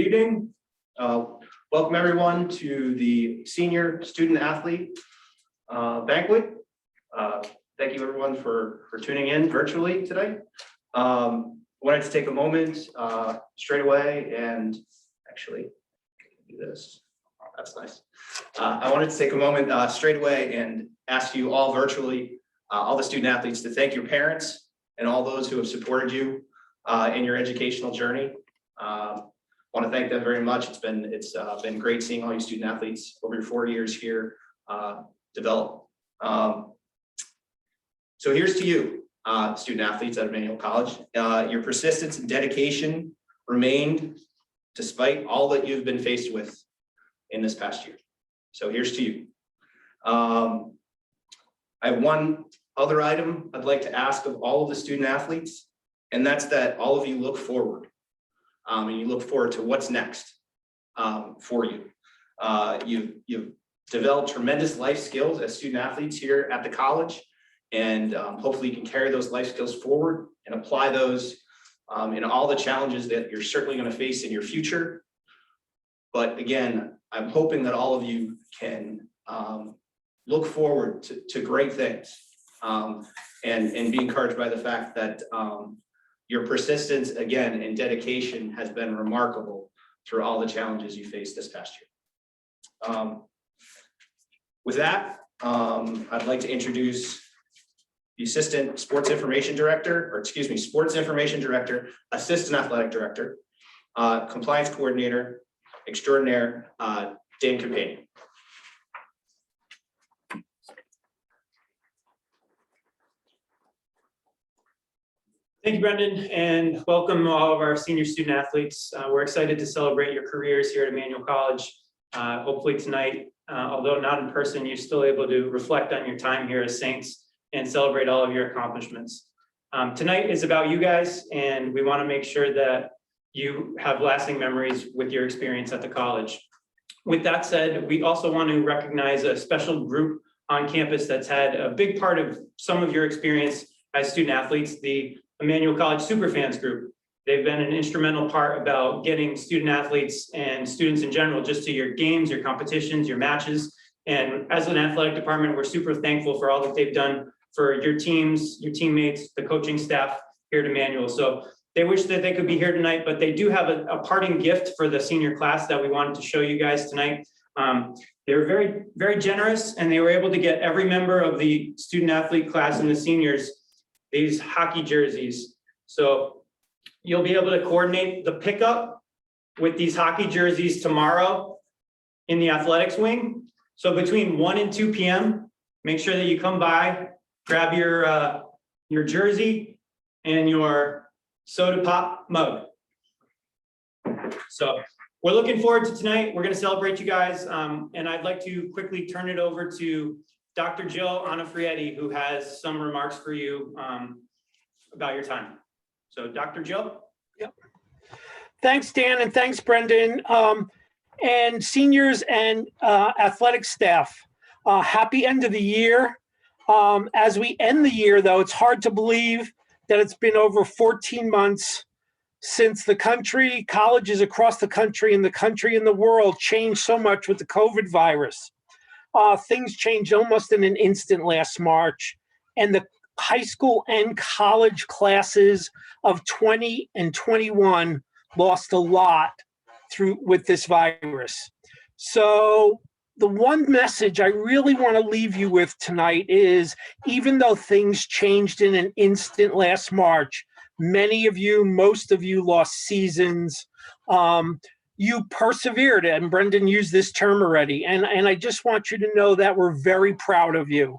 evening. Welcome everyone to the Senior Student Athlete Banquet. Thank you everyone for tuning in virtually today. Wanted to take a moment straight away and actually do this. Oh, that's nice. I wanted to take a moment straight away and ask you all virtually, all the student athletes, to thank your parents and all those who have supported you in your educational journey. Want to thank them very much. It's been great seeing all you student athletes over your 4 years here develop. So here's to you, student athletes at Emmanuel College. Your persistence and dedication remained despite all that you've been faced with in this past year. So here's to you. I have one other item I'd like to ask of all of the student athletes, and that's that all of you look forward. And you look forward to what's next for you. You've developed tremendous life skills as student athletes here at the college, and hopefully you can carry those life skills forward and apply those in all the challenges that you're certainly going to face in your future. But again, I'm hoping that all of you can look forward to great things and be encouraged by the fact that your persistence, again, and dedication has been remarkable through all the challenges you faced this past year. With that, I'd like to introduce the Assistant Sports Information Director, Assistant Athletic Director, Compliance Coordinator Extraordinaire, Dan Companion. Thank you, Brendan, and welcome all of our senior student athletes. We're excited to celebrate your careers here at Emmanuel College. Hopefully tonight, although not in person, you're still able to reflect on your time here as Saints and celebrate all of your accomplishments. Tonight is about you guys, and we want to make sure that you have lasting memories with your experience at the college. With that said, we also want to recognize a special group on campus that's had a big part of some of your experience as student athletes, the Emmanuel College Superfans group. They've been an instrumental part about getting student athletes and students in general just to your games, your competitions, your matches. And as an athletic department, we're super thankful for all that they've done for your teams, your teammates, the coaching staff here at Emmanuel. So they wish that they could be here tonight, but they do have a parting gift for the senior class that we wanted to show you guys tonight. They were very, very generous, and they were able to get every member of the student athlete class and the seniors these hockey jerseys. So you'll be able to coordinate the pickup with these hockey jerseys tomorrow in the athletics wing. So between 1 and 2 p.m., make sure that you come by, grab your jersey and your soda pop mug. So we're looking forward to tonight. We're going to celebrate you guys. And I'd like to quickly turn it over to Dr. Jill Onofrietti, who has some remarks for you about your time. So Dr. Jill. Yep. Thanks, Dan, and thanks, Brendan. And seniors and athletic staff, happy end of the year. As we end the year, though, it's hard to believe that it's been over 14 months since the country, colleges across the country and the world changed so much with the COVID virus. Things changed almost in an instant last March, and the high school and college classes of 20 and 21 lost a lot with this virus. So the one message I really want to leave you with tonight is, even though things changed in an instant last March, many of you, most of you lost seasons. You persevered, and Brendan used this term already. And I just want you to know that we're very proud of you.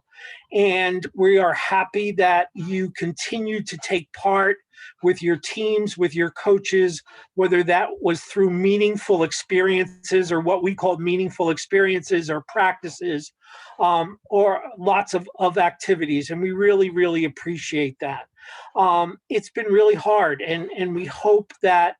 And we are happy that you continue to take part with your teams, with your coaches, whether that was through meaningful experiences or what we call meaningful experiences or practices, or lots of activities. And we really, really appreciate that. It's been really hard, and we hope that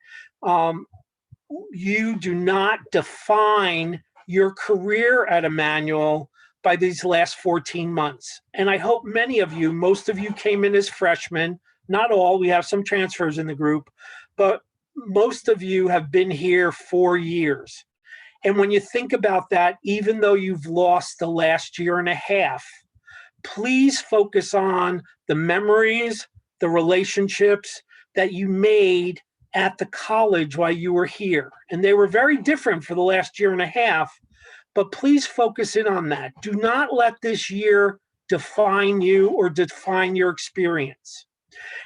you do not define your career at Emmanuel by these last 14 months. And I hope many of you, most of you came in as freshmen, not all, we have some transfers in the group, but most of you have been here 4 years. And when you think about that, even though you've lost the last year and a half, please focus on the memories, the relationships that you made at the college while you were here. And they were very different for the last year and a half, but please focus in on that. Do not let this year define you or define your experience.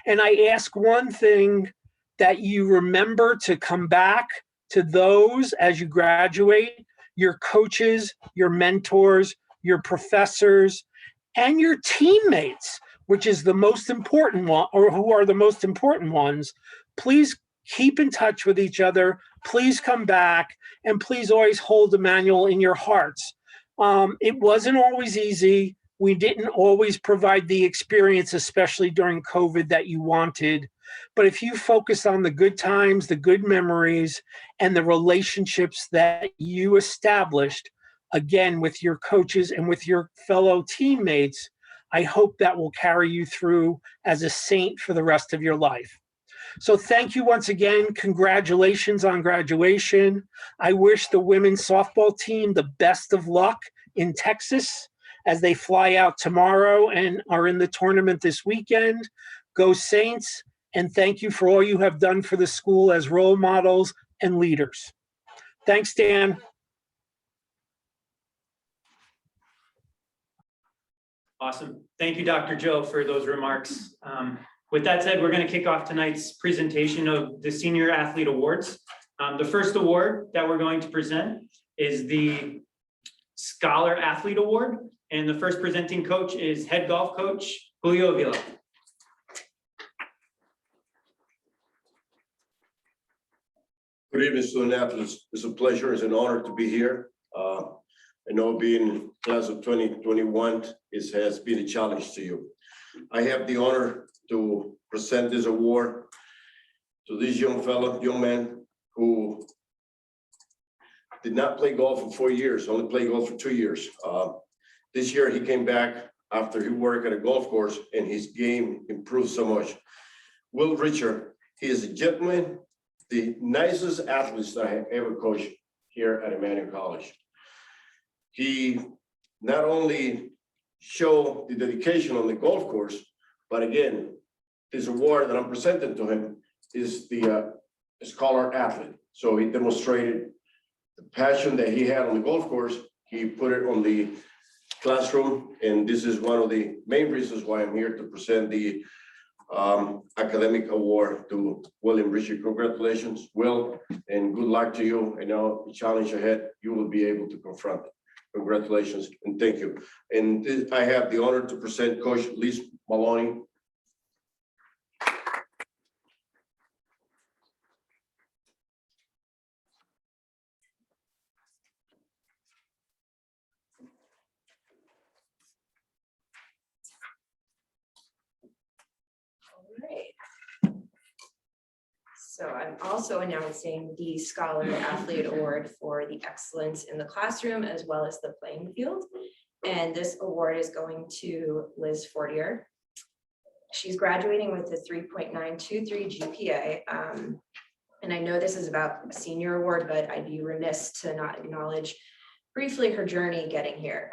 And I ask one thing, that you remember to come back to those as you graduate, your coaches, your mentors, your professors, and your teammates, which is the most important one, or who are the most important ones. Please keep in touch with each other. Please come back, and please always hold Emmanuel in your hearts. It wasn't always easy. We didn't always provide the experience, especially during COVID, that you wanted. But if you focus on the good times, the good memories, and the relationships that you established, again, with your coaches and with your fellow teammates, I hope that will carry you through as a saint for the rest of your life. So thank you once again. Congratulations on graduation. I wish the women's softball team the best of luck in Texas as they fly out tomorrow and are in the tournament this weekend. Go Saints, and thank you for all you have done for the school as role models and leaders. Thanks, Dan. Awesome. Thank you, Dr. Joe, for those remarks. With that said, we're going to kick off tonight's presentation of the Senior Athlete Awards. The first award that we're going to present is the Scholar Athlete Award, and the first presenting coach is head golf coach Julio Vila. Good evening, student athletes. It's a pleasure, it's an honor to be here. I know being class of 2021 has been a challenge to you. I have the honor to present this award to this young man who did not play golf for 4 years, only played golf for 2 years. This year he came back after he worked at a golf course and his game improved so much. Will Richard, he is a gentleman, the nicest athlete that I have ever coached here at Emmanuel College. He not only showed the dedication on the golf course, but again, this award that I'm presenting to him is the Scholar Athlete. So he demonstrated the passion that he had on the golf course. He put it on the classroom, and this is one of the main reasons why I'm here to present the academic award to William Richard. Congratulations, Will, and good luck to you. I know the challenge ahead, you will be able to confront it. Congratulations and thank you. And I have the honor to present Coach Liz Maloney. So I'm also announcing the Scholar Athlete Award for the excellence in the classroom as well as the playing field. And this award is going to Liz Fortier. She's graduating with a 3.923 GPA. And I know this is about a senior award, but I'd be remiss to not acknowledge briefly her journey getting here.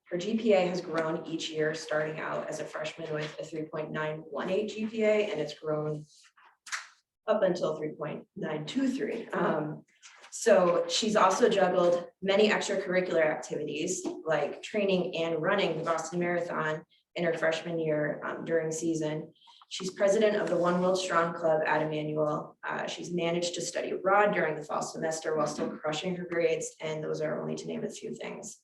Her GPA has grown each year, starting out as a freshman with a 3.918 GPA, and it's grown up until 3.923. So she's also juggled many extracurricular activities like training and running the Boston Marathon in her freshman year during season. She's president of the One World Strong Club at Emmanuel. She's managed to study abroad during the fall semester while still crushing her grades, and those are only to name a few things.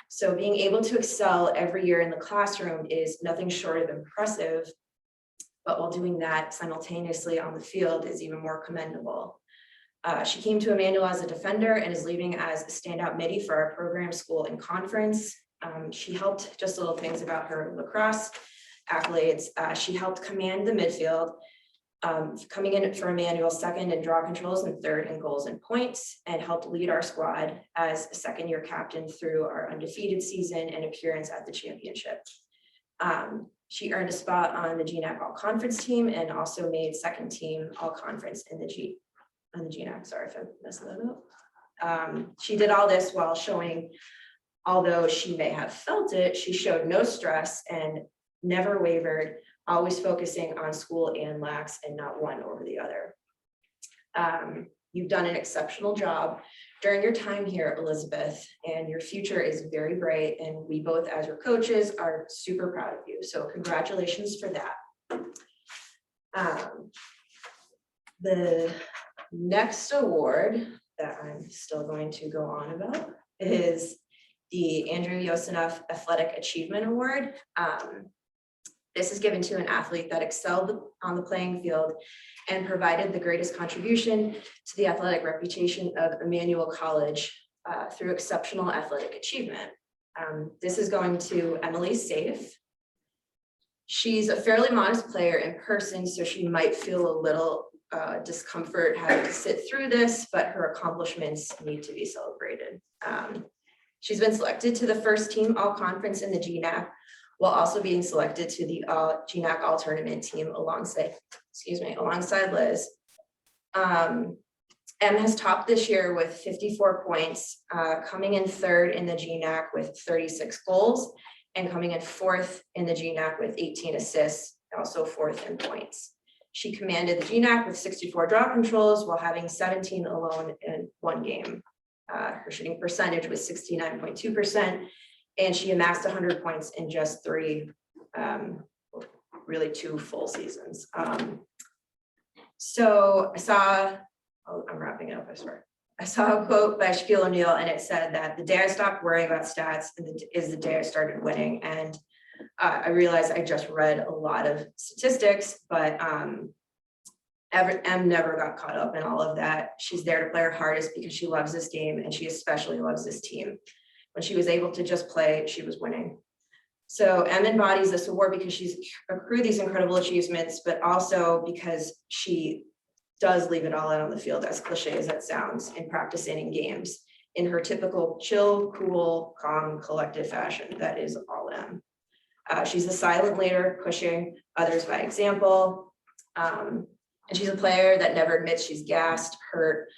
So being able to excel every year in the classroom is nothing short of impressive, but while doing that simultaneously on the field is even more commendable. She came to Emmanuel as a defender and is leaving as a standout midi for our program, school, and conference. She helped, just little things about her lacrosse accolades. She helped command the midfield, coming in for Emmanuel second in draw controls and third in goals and points, and helped lead our squad as a second-year captain through our undefeated season and appearance at the championship. She earned a spot on the GNAC All-Conference team and also made second team All-Conference in the on the GNAC, sorry if I messed that up. She did all this while showing, although she may have felt it, she showed no stress and never wavered, always focusing on school and lax and not one over the other. You've done an exceptional job during your time here, Elizabeth, and your future is very bright, and we both, as your coaches, are super proud of you. So congratulations for that. The next award that I'm still going to go on about is the Andrew Yosinoff Athletic Achievement Award. This is given to an athlete that excelled on the playing field and provided the greatest contribution to the athletic reputation of Emmanuel College through exceptional athletic achievement. This is going to Emily Safe. She's a fairly modest player in person, so she might feel a little discomfort having to sit through this, but her accomplishments need to be celebrated. She's been selected to the first team all conference in the GNAC, while also being selected to the GNAC all tournament team alongside Liz. Em has topped this year with 54 points, coming in third in the GNAC with 36 goals, and coming in fourth in the GNAC with 18 assists, also fourth in points. She commanded the GNAC with 64 draw controls while having 17 alone in one game. Her shooting percentage was 69.2%, and she amassed 100 points in just really two full seasons. So I saw, I'm wrapping it up, I swear. I saw a quote by Shaquille O'Neal, and it said that the day I stopped worrying about stats is the day I started winning. And I realized I just read a lot of statistics, but Em never got caught up in all of that. She's there to play her hardest because she loves this game, and she especially loves this team. When she was able to just play, she was winning. So Em embodies this award because she's accrued these incredible achievements, but also because she does leave it all out on the field, as cliche as that sounds, in practice and in games, in her typical chill, cool, calm, collective fashion. That is all Em. She's a silent leader, pushing others by example. And she's a player that never admits she's gassed, hurt.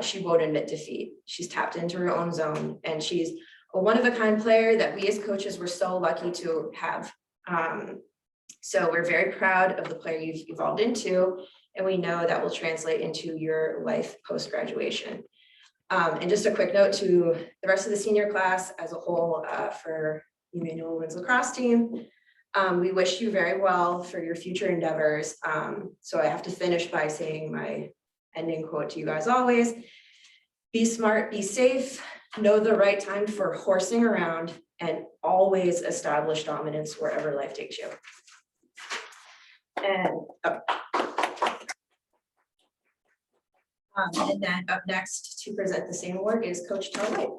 She won't admit defeat. She's tapped into her own zone, and she's a one-of-a-kind player that we as coaches were so lucky to have. So we're very proud of the player you've evolved into, and we know that will translate into your life post-graduation. And just a quick note to the rest of the senior class as a whole for Emmanuel Women's Lacrosse team. We wish you very well for your future endeavors. So I have to finish by saying my ending quote to you guys always. Be smart, be safe, know the right time for horsing around, and always establish dominance wherever life takes you. And then up next to present the same award is Coach Tell White.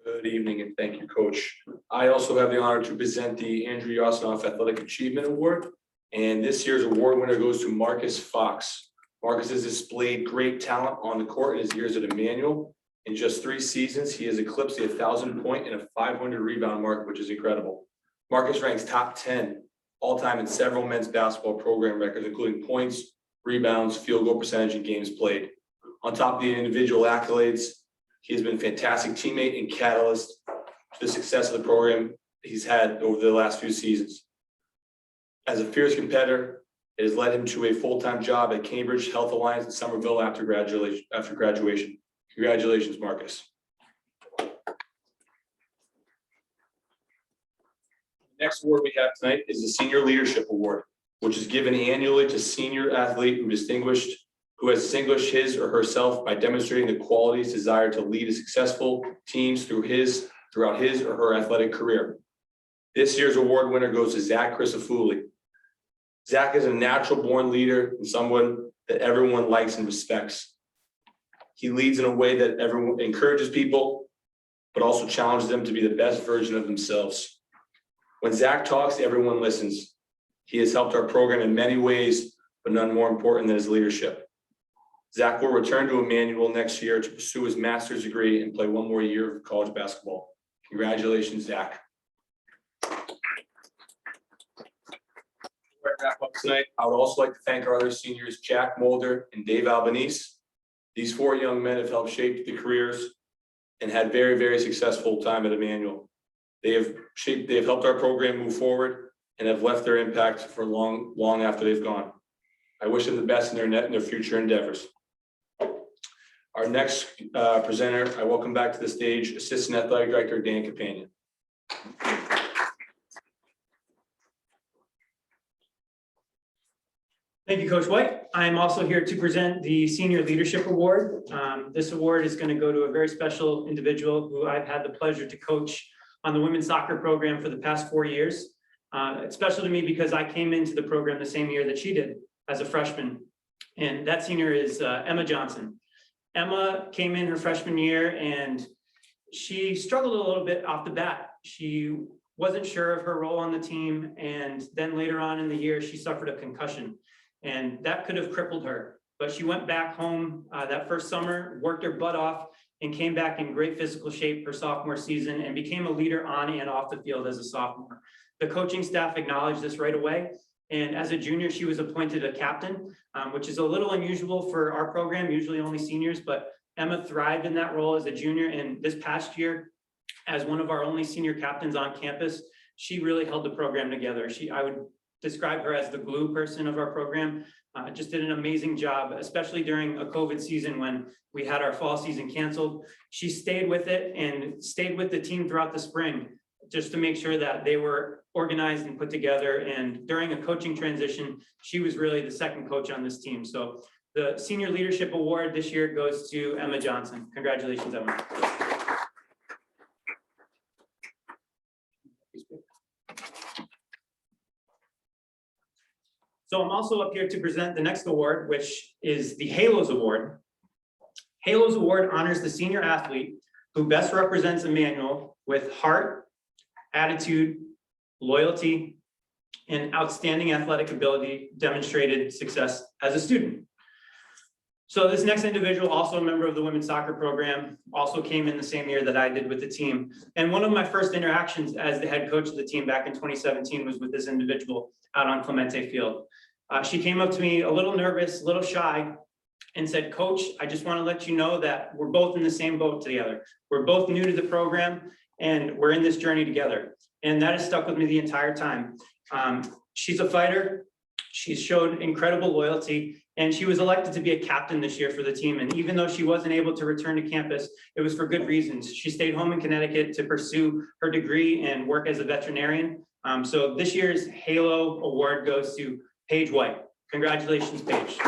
Good evening, and thank you, Coach. I also have the honor to present the Andrew Yosinoff Athletic Achievement Award. And this year's award winner goes to Marcus Fox. Marcus has displayed great talent on the court in his years at Emmanuel. In just 3 seasons, he has eclipsed the 1,000-point and a 500 rebound mark, which is incredible. Marcus ranks top 10 all-time in several men's basketball program records, including points, rebounds, field goal percentage, and games played. On top of the individual accolades, he has been a fantastic teammate and catalyst to the success of the program he's had over the last few seasons. As a fierce competitor, it has led him to a full-time job at Cambridge Health Alliance in Somerville after graduation. Congratulations, Marcus. Next award we have tonight is the Senior Leadership Award, which is given annually to senior athlete who has distinguished his or herself by demonstrating the qualities desired to lead a successful teams throughout his or her athletic career. This year's award winner goes to Zach Crisafulli. Zach is a natural born leader and someone that everyone likes and respects. He leads in a way that everyone encourages people, but also challenges them to be the best version of themselves. When Zach talks, everyone listens. He has helped our program in many ways, but none more important than his leadership. Zach will return to Emmanuel next year to pursue his master's degree and play 1 more year of college basketball. Congratulations, Zach. wrap up tonight, I would also like to thank our other seniors, Jack Mulder and Dave Albanese. These 4 young men have helped shape the careers and had very, very successful time at Emmanuel. They have helped our program move forward and have left their impact for long after they've gone. I wish them the best in their future endeavors. Our next presenter, I welcome back to the stage Assistant Athletic Director Dan Companion. Thank you, Coach White. I'm also here to present the Senior Leadership Award. This award is going to go to a very special individual who I've had the pleasure to coach on the women's soccer program for the past 4 years. It's special to me because I came into the program the same year that she did as a freshman. And that senior is Emma Johnson. Emma came in her freshman year and she struggled a little bit off the bat. She wasn't sure of her role on the team. And then later on in the year, she suffered a concussion. And that could have crippled her, but she went back home that first summer, worked her butt off, and came back in great physical shape her sophomore season and became a leader on and off the field as a sophomore. The coaching staff acknowledged this right away. And as a junior, she was appointed a captain, which is a little unusual for our program, usually only seniors, but Emma thrived in that role as a junior. And this past year, as one of our only senior captains on campus, she really held the program together. I would describe her as the glue person of our program. Just did an amazing job, especially during a COVID season when we had our fall season canceled. She stayed with it and stayed with the team throughout the spring just to make sure that they were organized and put together. And during a coaching transition, she was really the second coach on this team. So the Senior Leadership Award this year goes to Emma Johnson. Congratulations, Emma. So I'm also up here to present the next award, which is the Halos Award. Halos Award honors the senior athlete who best represents Emmanuel with heart, attitude, loyalty, and outstanding athletic ability, demonstrated success as a student. So this next individual, also a member of the women's soccer program, also came in the same year that I did with the team. And one of my first interactions as the head coach of the team back in 2017 was with this individual out on Clemente Field. She came up to me a little nervous, a little shy, and said, "Coach, I just want to let you know that we're both in the same boat together. We're both new to the program and we're in this journey together." And that has stuck with me the entire time. She's a fighter. She's showed incredible loyalty, and she was elected to be a captain this year for the team. And even though she wasn't able to return to campus, it was for good reasons. She stayed home in Connecticut to pursue her degree and work as a veterinarian. So this year's Halo Award goes to Paige White. Congratulations, Paige.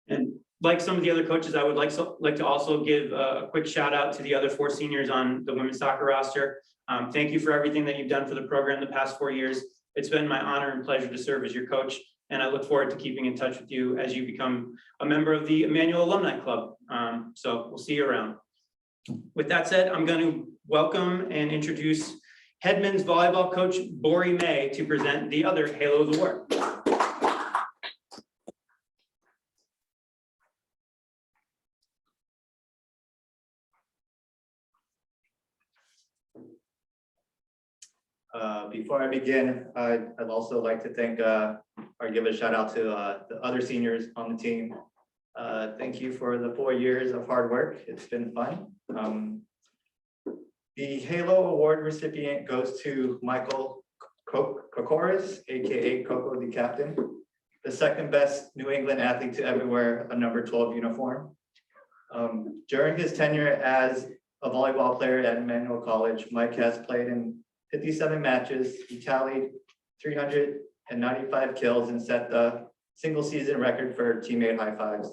And like some of the other coaches, I would like to also give a quick shout out to the other 4 seniors on the women's soccer roster. Thank you for everything that you've done for the program the past 4 years. It's been my honor and pleasure to serve as your coach, and I look forward to keeping in touch with you as you become a member of the Emmanuel Alumni Club. So we'll see you around. With that said, I'm going to welcome and introduce head men's volleyball coach Bori May to present the other Halos Award. Before I begin, I'd also like to thank or give a shout out to the other seniors on the team. Thank you for the 4 years of hard work. It's been fun. The Halo Award recipient goes to Michael Kokoris, aka Coco the Captain, the second best New England athlete to ever wear a number 12 uniform. During his tenure as a volleyball player at Emmanuel College, Mike has played in 57 matches. He tallied 395 kills and set the single season record for teammate high fives.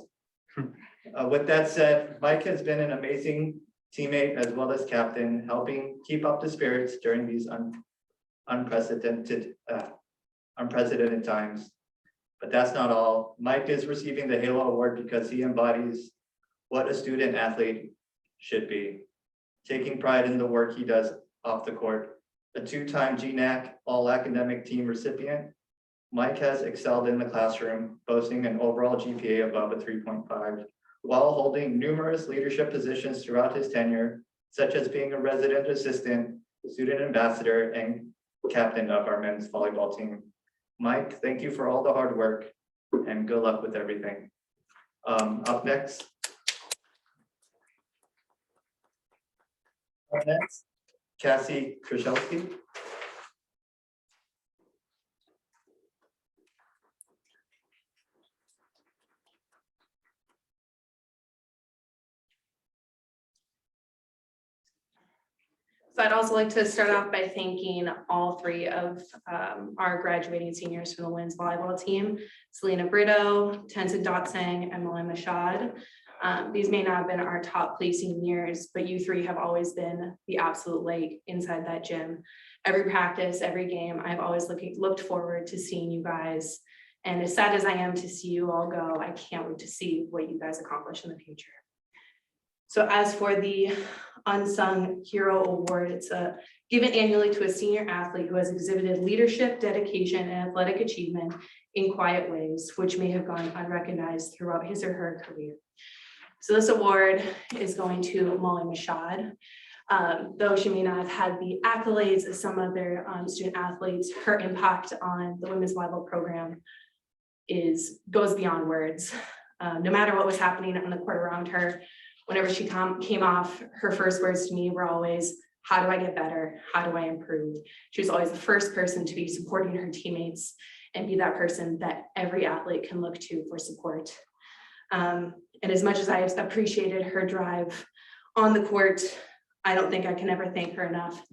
With that said, Mike has been an amazing teammate as well as captain, helping keep up the spirits during these unprecedented times. But that's not all. Mike is receiving the Halo Award because he embodies what a student athlete should be, taking pride in the work he does off the court. A 2-time GNAC all-academic team recipient, Mike has excelled in the classroom, boasting an overall GPA above a 3.5, while holding numerous leadership positions throughout his tenure, such as being a resident assistant, student ambassador, and captain of our men's volleyball team. Mike, thank you for all the hard work and good luck with everything. Up next. Up next, Cassie Krzyzewski. So I'd also like to start off by thanking all three of our graduating seniors from the women's volleyball team, Selena Brito, Tenzin Dotsang, and Malin Mashad. These may not have been our top placing years, but you three have always been the absolute light inside that gym. Every practice, every game, I've always looked forward to seeing you guys. And as sad as I am to see you all go, I can't wait to see what you guys accomplish in the future. So as for the Unsung Hero Award, it's given annually to a senior athlete who has exhibited leadership, dedication, and athletic achievement in quiet ways, which may have gone unrecognized throughout his or her career. So this award is going to Molly Mashad. Though she may not have had the accolades of some other student athletes, her impact on the women's volleyball program goes beyond words. No matter what was happening on the court around her, whenever she came off, her first words to me were always, how do I get better? How do I improve? She was always the first person to be supporting her teammates and be that person that every athlete can look to for support. And as much as I appreciated her drive on the court, I don't think I can ever thank her enough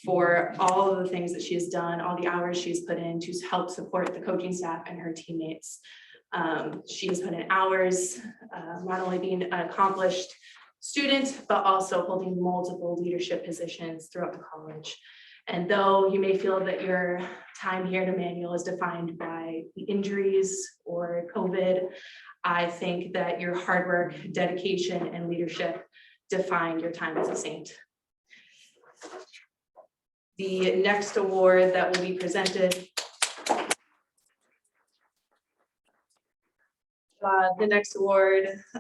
for all of the things that she has done, all the hours she's put in to help support the coaching staff and her teammates. She has put in hours, not only being an accomplished student, but also holding multiple leadership positions throughout the college. And though you may feel that your time here at Emmanuel is defined by the injuries or COVID, I think that your hard work, dedication, and leadership define your time as a Saint. The next award that will be presented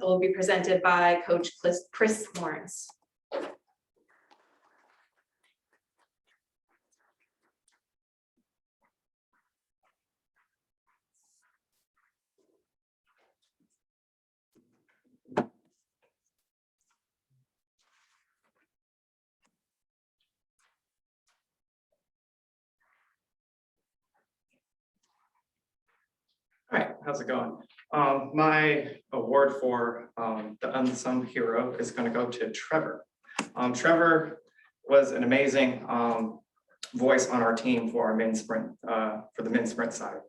will be presented by Coach Chris Lawrence. All right, how's it going? My award for the Unsung Hero is going to go to Trevor. Trevor was an amazing voice on our team for our men's sprint, for the men's sprint side.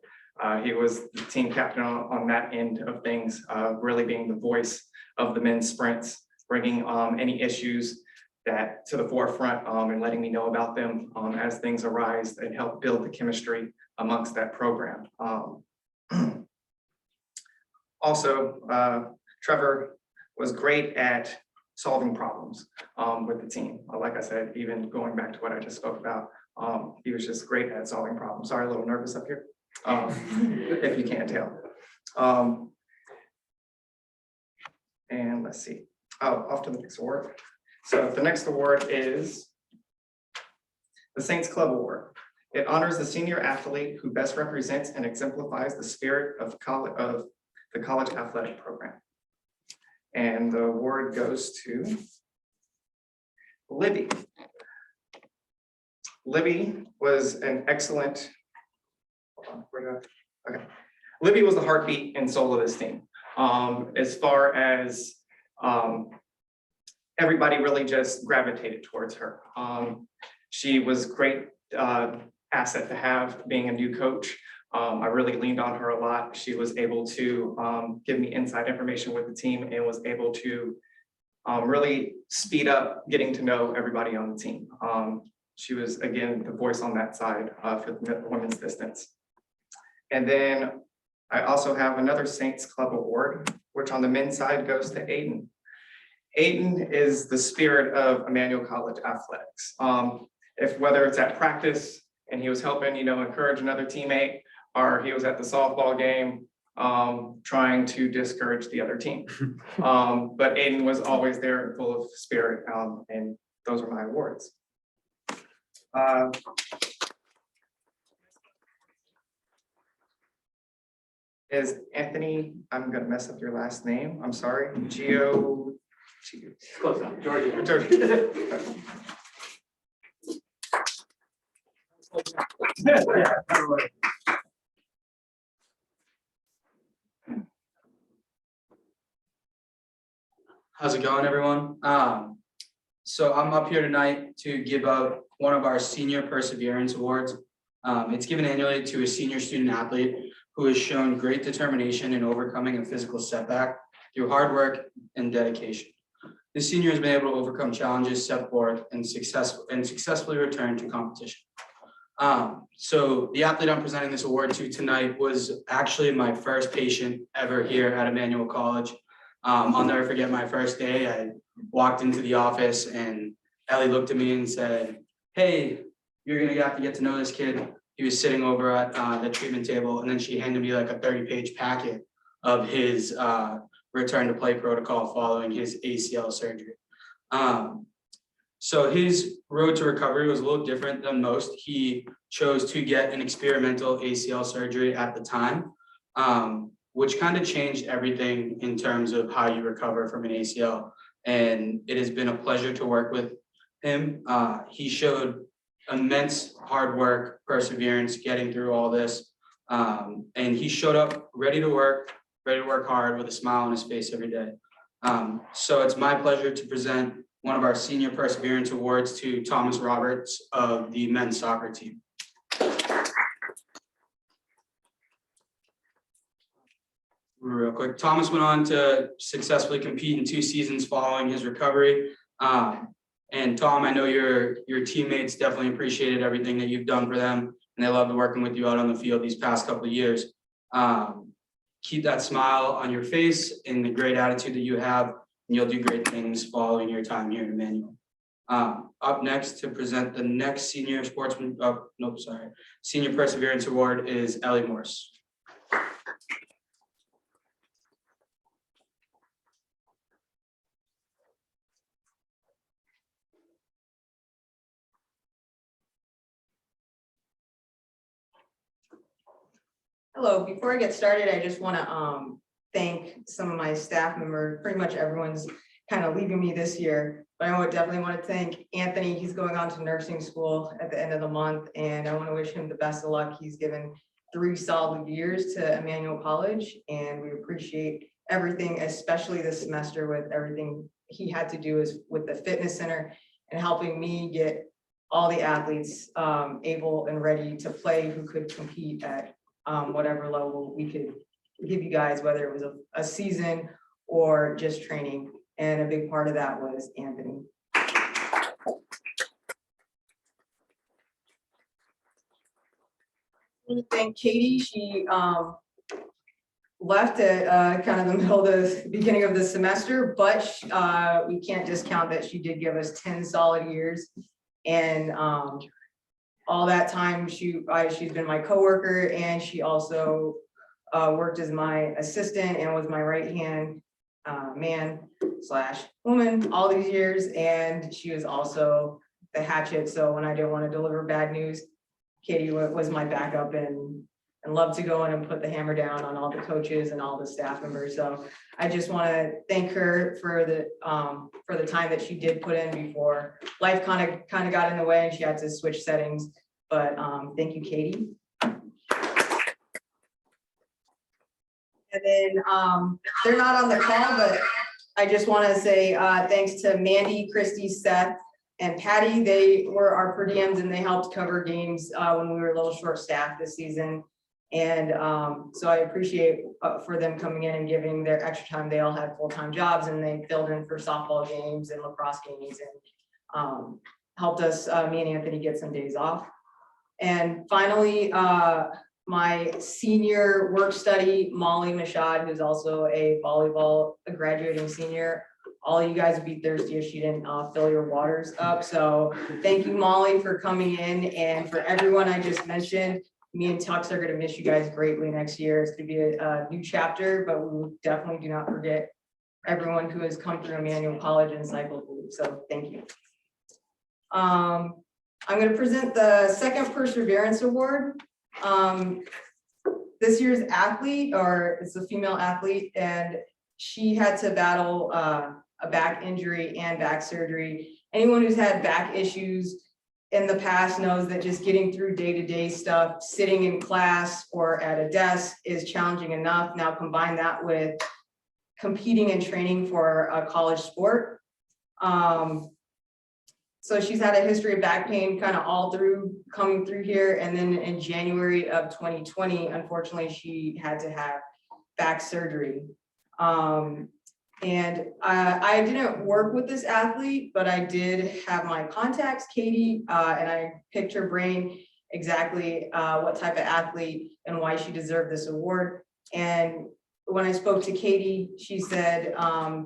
He was the team captain on that end of things, really being the voice of the men's sprints, bringing any issues that to the forefront and letting me know about them as things arise and help build the chemistry amongst that program. Also, Trevor was great at solving problems with the team. Like I said, even going back to what I just spoke about, he was just great at solving problems. Sorry, a little nervous up here, if you can't tell. And let's see. Oh, off to the next award. So the next award is the Saints Club Award. It honors the senior athlete who best represents and exemplifies the spirit of the college athletic program. And the award goes to Libby. Libby was an excellent, Libby was the heartbeat and soul of this team. As far as everybody really just gravitated towards her. She was a great asset to have being a new coach. I really leaned on her a lot. She was able to give me inside information with the team and was able to really speed up getting to know everybody on the team. She was, again, the voice on that side for the women's distance. And then I also have another Saints Club Award, which on the men's side goes to Aiden. Aiden is the spirit of Emmanuel College Athletics. Whether it's at practice and he was helping, encourage another teammate, or he was at the softball game trying to discourage the other team. But Aiden was always there and full of spirit, and those are my awards. is Anthony, I'm gonna mess up your last name, I'm sorry, Close enough, Georgia. How's it going, everyone? So I'm up here tonight to give out one of our Senior Perseverance Awards. It's given annually to a senior student athlete who has shown great determination in overcoming a physical setback through hard work and dedication. This senior has been able to overcome challenges set forth and successfully return to competition. So the athlete I'm presenting this award to tonight was actually my first patient ever here at Emmanuel College. I'll never forget my first day. I walked into the office and Ellie looked at me and said, "Hey, you're gonna have to get to know this kid." He was sitting over at the treatment table, and then she handed me like a 30-page packet of his return to play protocol following his ACL surgery. So his road to recovery was a little different than most. He chose to get an experimental ACL surgery at the time, which kind of changed everything in terms of how you recover from an ACL. And it has been a pleasure to work with him. He showed immense hard work, perseverance, getting through all this. And he showed up ready to work hard with a smile on his face every day. So it's my pleasure to present one of our Senior Perseverance Awards to Thomas Roberts of the men's soccer team. Real quick, Thomas went on to successfully compete in 2 seasons following his recovery. And Tom, I know your teammates definitely appreciated everything that you've done for them, and they loved working with you out on the field these past couple of years. Keep that smile on your face and the great attitude that you have, and you'll do great things following your time here at Emmanuel. Up next to present the next Senior Perseverance Award is Ellie Morse. Hello, before I get started, I just want to thank some of my staff members. Pretty much everyone's kind of leaving me this year, but I would definitely want to thank Anthony. He's going on to nursing school at the end of the month, and I want to wish him the best of luck. He's given 3 solid years to Emmanuel College, and we appreciate everything, especially this semester with everything he had to do with the fitness center and helping me get all the athletes able and ready to play who could compete at whatever level we could give you guys, whether it was a season or just training. And a big part of that was Anthony. I want to thank Katie. She left at kind of the middle of the beginning of the semester, but we can't discount that she did give us 10 solid years. And all that time, she's been my coworker, and she also worked as my assistant and was my right-hand man / woman all these years. And she was also the hatchet. So when I didn't want to deliver bad news, Katie was my backup and loved to go in and put the hammer down on all the coaches and all the staff members. So I just want to thank her for the time that she did put in before life kind of got in the way and she had to switch settings. But thank you, Katie. And then they're not on the call, but I just want to say thanks to Mandy, Christy, Seth, and Patty. They were our per diems and they helped cover games when we were a little short-staffed this season. And so I appreciate for them coming in and giving their extra time. They all had full-time jobs and they filled in for softball games and lacrosse games and helped us, me and Anthony, get some days off. And finally, my senior work study, Molly Mashad, who's also a graduating senior. All of you guys would be thirsty if she didn't fill your waters up. So thank you, Molly, for coming in. And for everyone I just mentioned, me and Tux are going to miss you guys greatly next year. It's going to be a new chapter, but we definitely do not forget everyone who has come through Emmanuel College and cycled through. So thank you. I'm going to present the second Perseverance Award. this year's athlete, or it's a female athlete, and she had to battle a back injury and back surgery. Anyone who's had back issues in the past knows that just getting through day-to-day stuff, sitting in class or at a desk is challenging enough. Now combine that with competing and training for a college sport. So she's had a history of back pain kind of all through coming through here. And then in January of 2020, unfortunately, she had to have back surgery. And I didn't work with this athlete, but I did have my contacts, Katie, and I picked her brain exactly what type of athlete and why she deserved this award. And when I spoke to Katie, she said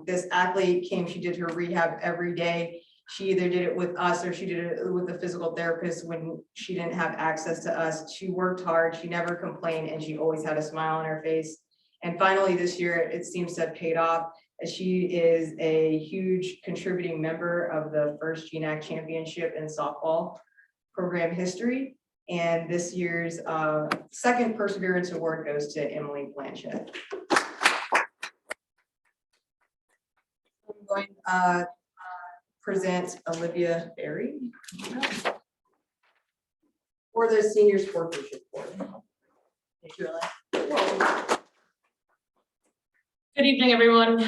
this athlete came, she did her rehab every day. She either did it with us or she did it with the physical therapist when she didn't have access to us. She worked hard, she never complained, and she always had a smile on her face. And finally this year, it seems to have paid off, as she is a huge contributing member of the first GNAC championship in softball program history. And this year's second Perseverance Award goes to Emily Blanchett. I'm going to present Olivia Berry for the Senior Sportsmanship Award. Thank you, Ella. Good evening, everyone.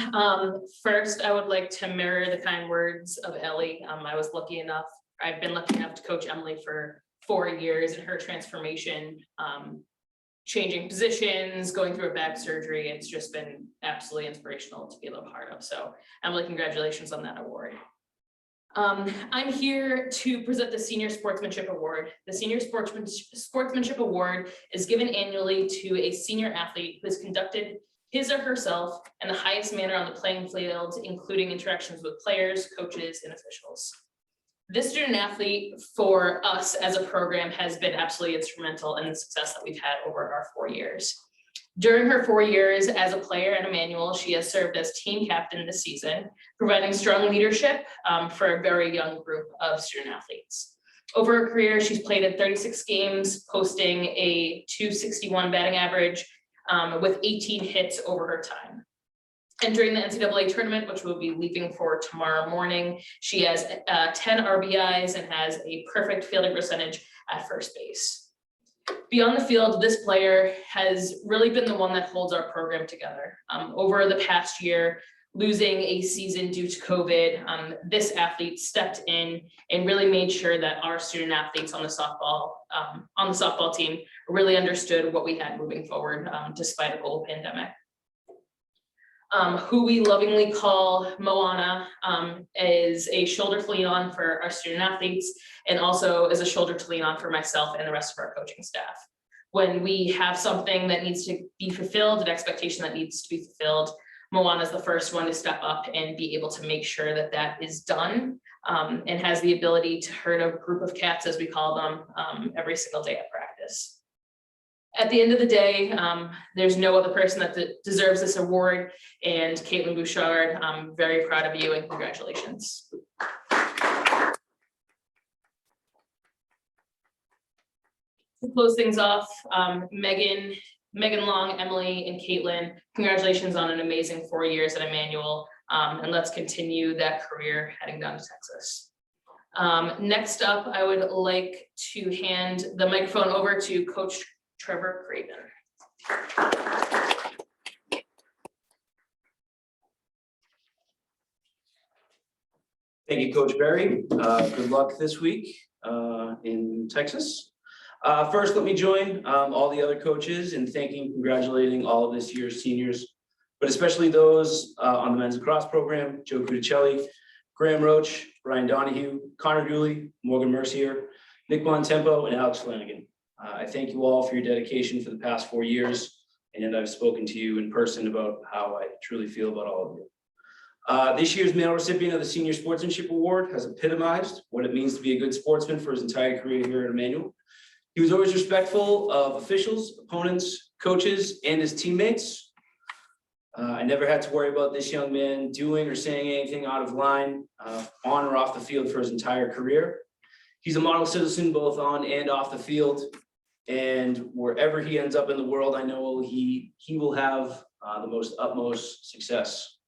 First, I would like to mirror the kind words of Ellie. I've been lucky enough to coach Emily for 4 years, and her transformation, changing positions, going through a back surgery, it's just been absolutely inspirational to be a little part of. So Emily, congratulations on that award. I'm here to present the Senior Sportsmanship Award. The Senior Sportsmanship Award is given annually to a senior athlete who has conducted his or herself in the highest manner on the playing field, including interactions with players, coaches, and officials. This student athlete for us as a program has been absolutely instrumental in the success that we've had over our 4 years. During her 4 years as a player at Emmanuel, she has served as team captain this season, providing strong leadership for a very young group of student athletes. Over her career, she's played in 36 games, posting a .261 batting average with 18 hits over her time. Entering the NCAA tournament, which we'll be leaving for tomorrow morning, she has 10 RBIs and has a perfect fielding percentage at first base. Beyond the field, this player has really been the one that holds our program together. Over the past year, losing a season due to COVID, this athlete stepped in and really made sure that our student athletes on the softball team really understood what we had moving forward, despite a global pandemic. Who we lovingly call Moana, is a shoulder to lean on for our student athletes, and also is a shoulder to lean on for myself and the rest of our coaching staff. When we have something that needs to be fulfilled, an expectation that needs to be fulfilled, Moana is the first one to step up and be able to make sure that that is done, and has the ability to herd a group of cats, as we call them, every single day at practice. At the end of the day, there's no other person that deserves this award, and Caitlin Bouchard, I'm very proud of you and congratulations. To close things off, Megan Long, Emily, and Caitlin, congratulations on an amazing 4 years at Emmanuel, and let's continue that career heading down to Texas. Next up, I would like to hand the microphone over to Coach Trevor Craven. Thank you, Coach Berry. Good luck this week in Texas. First, let me join all the other coaches in thanking, congratulating all of this year's seniors, but especially those on the men's lacrosse program: Joe Cudicelli, Graham Roach, Brian Donahue, Connor Dooley, Morgan Mercier, Nick Montempo, and Alex Flanagan. I thank you all for your dedication for the past 4 years, and I've spoken to you in person about how I truly feel about all of you. This year's male recipient of the Senior Sportsmanship Award has epitomized what it means to be a good sportsman for his entire career here at Emmanuel. He was always respectful of officials, opponents, coaches, and his teammates. I never had to worry about this young man doing or saying anything out of line on or off the field for his entire career. He's a model citizen both on and off the field. And wherever he ends up in the world, I know he will have the most utmost success.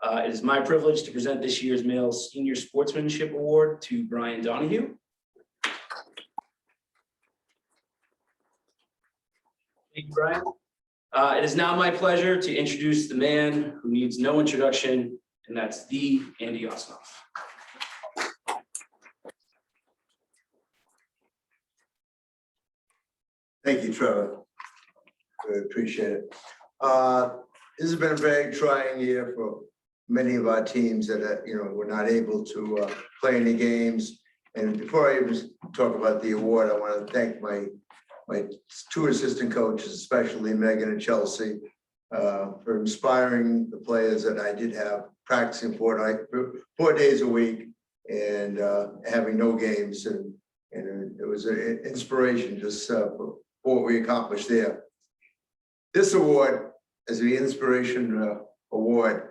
It is my privilege to present this year's Male Senior Sportsmanship Award to Brian Donahue. Thank you, Brian. It is now my pleasure to introduce the man who needs no introduction, and that's the Andy Osnoff. Thank you, Trevor. I appreciate it. This has been a very trying year for many of our teams that, were not able to play any games. And before I even talk about the award, I want to thank my two assistant coaches, especially Megan and Chelsea, for inspiring the players that I did have practicing 4 days a week and having no games. And it was an inspiration just for what we accomplished there. This award, as the Inspiration Award,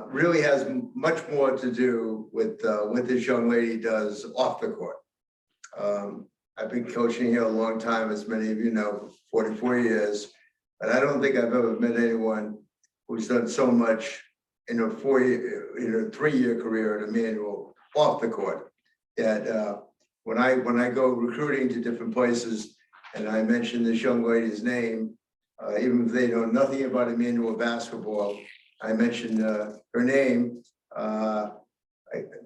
really has much more to do with what this young lady does off the court. I've been coaching here a long time, as many of you know, 44 years, but I don't think I've ever met anyone who's done so much in a 3-year career at Emmanuel off the court. That when I go recruiting to different places and I mention this young lady's name, even if they know nothing about Emmanuel basketball, I mention her name,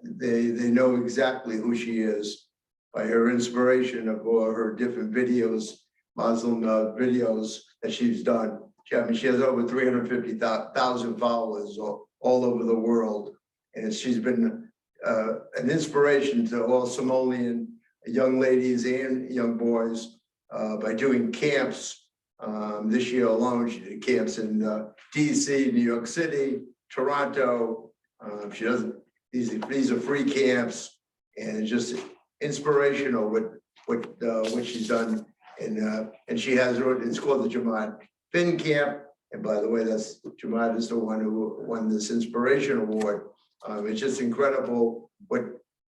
they know exactly who she is by her inspiration of all her different videos, Muslim videos that she's done. She has over 350,000 followers all over the world. And she's been an inspiration to all Somalian young ladies and young boys by doing camps. This year alone, she did camps in DC, New York City, Toronto. She doesn't, these are free camps, and it's just inspirational what she's done. And she has, it's called the Jamad Finn Camp. And by the way, that's Jamad is the one who won this Inspiration Award. It's just incredible what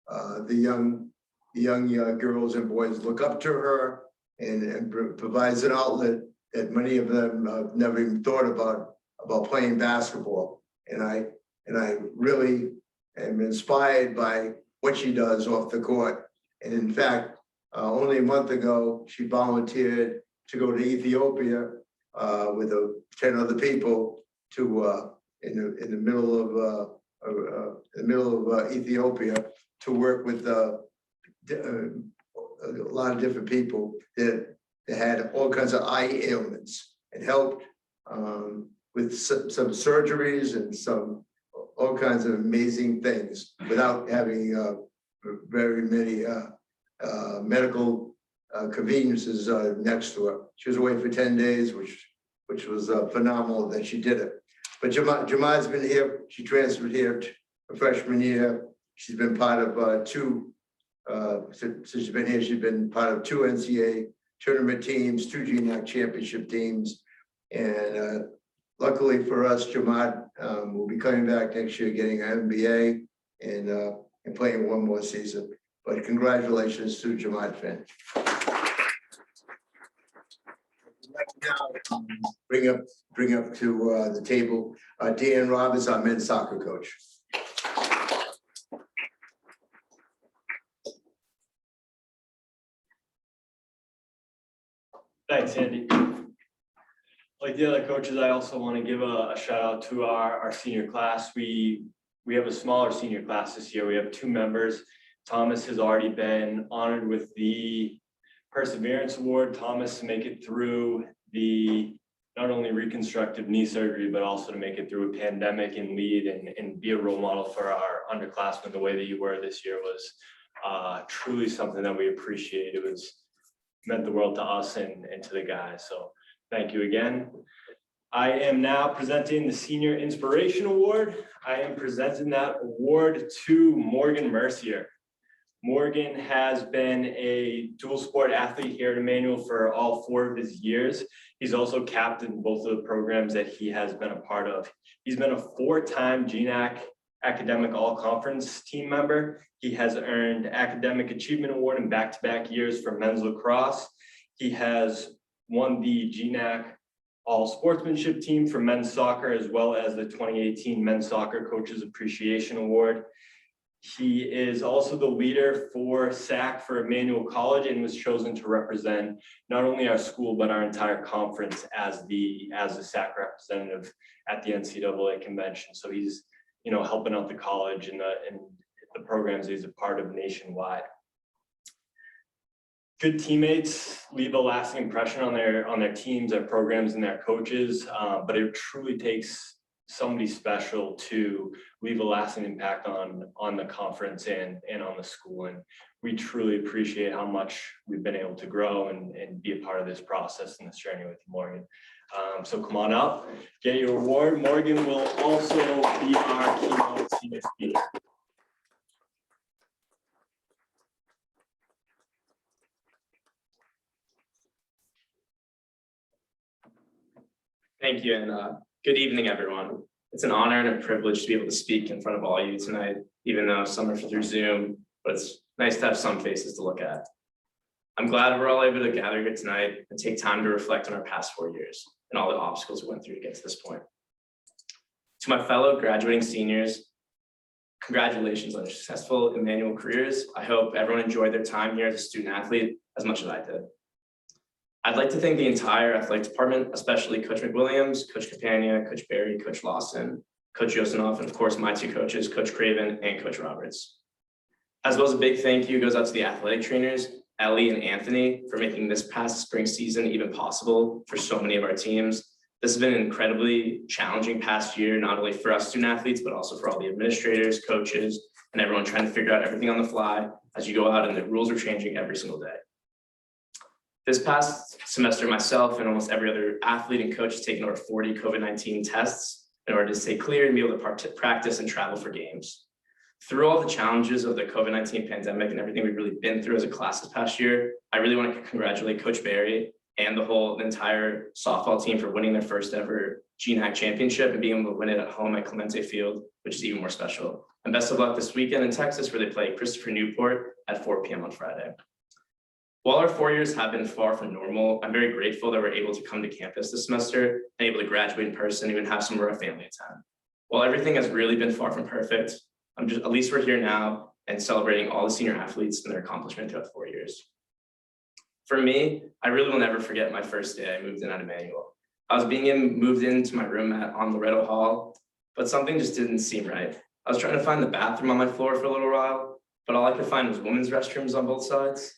the young girls and boys look up to her, and provides an outlet that many of them have never even thought about playing basketball. And I really am inspired by what she does off the court. And in fact, only a month ago, she volunteered to go to Ethiopia with 10 other people to in the middle of Ethiopia to work with a lot of different people that had all kinds of eye ailments, and helped with some surgeries and all kinds of amazing things without having very many medical conveniences next to her. She was away for 10 days, which was phenomenal that she did it. But Jamad's been here. She transferred here her freshman year. She's been part of since she's been here, she's been part of 2 NCAA tournament teams, 2 GNAC championship teams. And luckily for us, Jamad will be coming back next year, getting an MBA and playing 1 more season. But congratulations to Jamad Finn. Now, bring up to the table Dan Roberts, our men's soccer coach. Thanks, Andy. Like the other coaches, I also want to give a shout out to our senior class. We have a smaller senior class this year. We have 2 members. Thomas has already been honored with the Perseverance Award. Thomas to make it through the not only reconstructive knee surgery, but also to make it through a pandemic and lead and be a role model for our underclassmen the way that you were this year was truly something that we appreciate. It meant the world to us and to the guys. So thank you again. I am now presenting the Senior Inspiration Award. I am presenting that award to Morgan Mercier. Morgan has been a dual sport athlete here at Emmanuel for all 4 of his years. He's also captained both of the programs that he has been a part of. He's been a 4-time GNAC Academic All-Conference team member. He has earned Academic Achievement Award in back-to-back years for men's lacrosse. He has won the GNAC All Sportsmanship Team for men's soccer, as well as the 2018 Men's Soccer Coaches Appreciation Award. He is also the leader for SAC for Emmanuel College and was chosen to represent not only our school, but our entire conference as the SAC representative at the NCAA convention. So he's, helping out the college and the programs he's a part of nationwide. Good teammates leave a lasting impression on their teams, their programs, and their coaches, but it truly takes somebody special to leave a lasting impact on the conference and on the school. And we truly appreciate how much we've been able to grow and be a part of this process and this journey with Morgan. So come on up, get your award. Morgan will also be our keynote senior speaker. Thank you, and good evening, everyone. It's an honor and a privilege to be able to speak in front of all of you tonight, even though some are through Zoom, but it's nice to have some faces to look at. I'm glad we're all able to gather here tonight and take time to reflect on our past 4 years and all the obstacles we went through to get to this point. To my fellow graduating seniors, congratulations on your successful Emmanuel careers. I hope everyone enjoyed their time here as a student athlete as much as I did. I'd like to thank the entire athletic department, especially Coach McWilliams, Coach Campania, Coach Barry, Coach Lawson, Coach Yosinoff, and of course my two coaches, Coach Craven and Coach Roberts. As well as a big thank you goes out to the athletic trainers, Ellie and Anthony, for making this past spring season even possible for so many of our teams. This has been an incredibly challenging past year, not only for us student athletes, but also for all the administrators, coaches, and everyone trying to figure out everything on the fly as you go out and the rules are changing every single day. This past semester, myself and almost every other athlete and coach has taken over 40 COVID-19 tests in order to stay clear and be able to practice and travel for games. Through all the challenges of the COVID-19 pandemic and everything we've really been through as a class this past year, I really want to congratulate Coach Barry and the entire softball team for winning their first ever GNAC championship and being able to win it at home at Clemente Field, which is even more special. And best of luck this weekend in Texas, where they play Christopher Newport at 4 p.m. on Friday. While our 4 years have been far from normal, I'm very grateful that we're able to come to campus this semester and able to graduate in person, even have some of our family attend. While everything has really been far from perfect, at least we're here now and celebrating all the senior athletes and their accomplishment throughout 4 years. For me, I really will never forget my first day I moved in at Emmanuel. I was moved into my room on Loretto Hall, but something just didn't seem right. I was trying to find the bathroom on my floor for a little while, but all I could find was women's restrooms on both sides.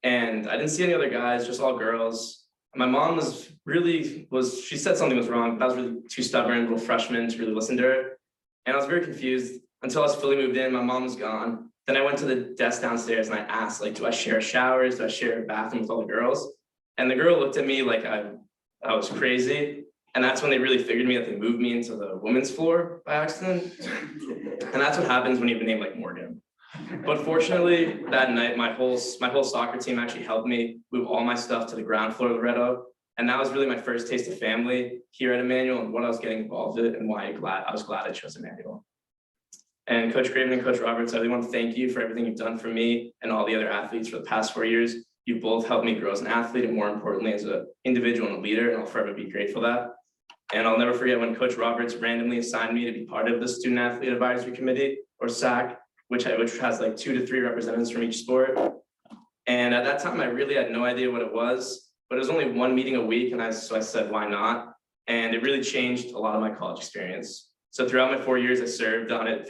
And I didn't see any other guys, just all girls. My mom she said something was wrong, but I was really too stubborn, little freshman, to really listen to her. And I was very confused until I was fully moved in. My mom was gone. Then I went to the desk downstairs and I asked, do I share showers? Do I share a bathroom with all the girls? And the girl looked at me like I was crazy. And that's when they really figured me that they moved me into the women's floor by accident. And that's what happens when you have a name like Morgan. But fortunately, that night, my whole soccer team actually helped me move all my stuff to the ground floor of Loretto. And that was really my first taste of family here at Emmanuel and what I was getting involved in and why I was glad I chose Emmanuel. And Coach Craven and Coach Roberts, I really want to thank you for everything you've done for me and all the other athletes for the past 4 years. You both helped me grow as an athlete and more importantly, as an individual and a leader, and I'll forever be grateful for that. And I'll never forget when Coach Roberts randomly assigned me to be part of the Student Athlete Advisory Committee, or SAC, which has like 2 to 3 representatives from each sport. And at that time, I really had no idea what it was, but it was only 1 meeting a week. And so I said, why not? And it really changed a lot of my college experience. So throughout my 4 years, I served on it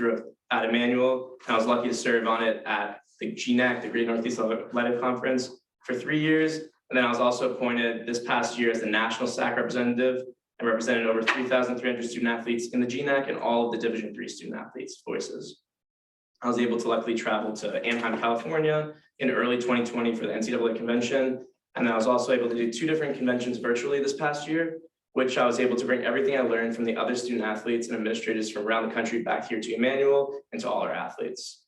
at Emmanuel. And I was lucky to serve on it at the GNAC, the Great Northeast Athletic Conference, for 3 years. And then I was also appointed this past year as the National SAC representative and represented over 3,300 student athletes in the GNAC and all of the Division III student athletes' voices. I was able to luckily travel to Anaheim, California in early 2020 for the NCAA convention. And I was also able to do 2 different conventions virtually this past year, which I was able to bring everything I learned from the other student athletes and administrators from around the country back here to Emmanuel and to all our athletes.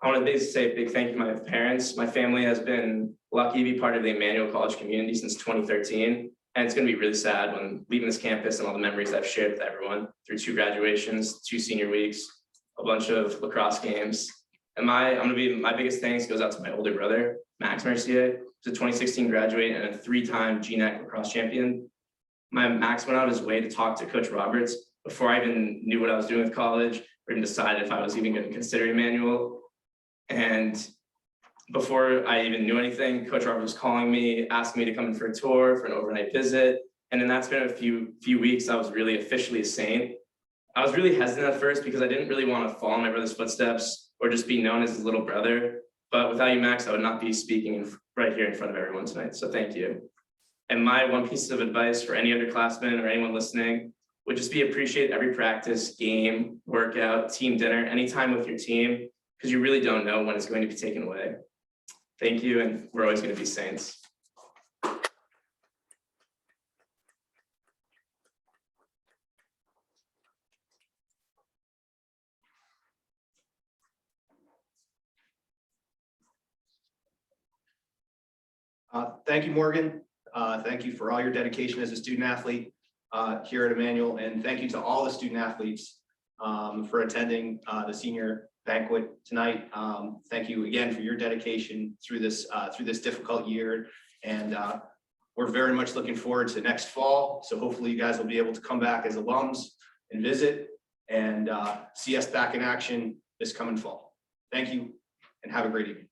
I want to say a big thank you to my parents. My family has been lucky to be part of the Emmanuel College community since 2013. And it's going to be really sad when leaving this campus and all the memories I've shared with everyone through 2 graduations, 2 senior weeks, a bunch of lacrosse games. And my biggest thanks goes out to my older brother. Max Mercier, who's a 2016 graduate and a 3-time GNAC lacrosse champion. Max went out of his way to talk to Coach Roberts before I even knew what I was doing with college, or even decided if I was even going to consider Emmanuel. And before I even knew anything, Coach Roberts was calling me, asking me to come in for a tour, for an overnight visit. And then that's been a few weeks, I was really officially a Saint. I was really hesitant at first because I didn't really want to follow my brother's footsteps or just be known as his little brother. But without you, Max, I would not be speaking right here in front of everyone tonight. So thank you. And my one piece of advice for any underclassmen or anyone listening would just be appreciate every practice, game, workout, team dinner, any time with your team, because you really don't know when it's going to be taken away. Thank you, and we're always going to be Saints. Thank you, Morgan. Thank you for all your dedication as a student athlete here at Emmanuel, and thank you to all the student athletes for attending the senior banquet tonight. Thank you again for your dedication through this difficult year, and we're very much looking forward to next fall. So hopefully you guys will be able to come back as alums and visit and see us back in action this coming fall. Thank you and have a great evening.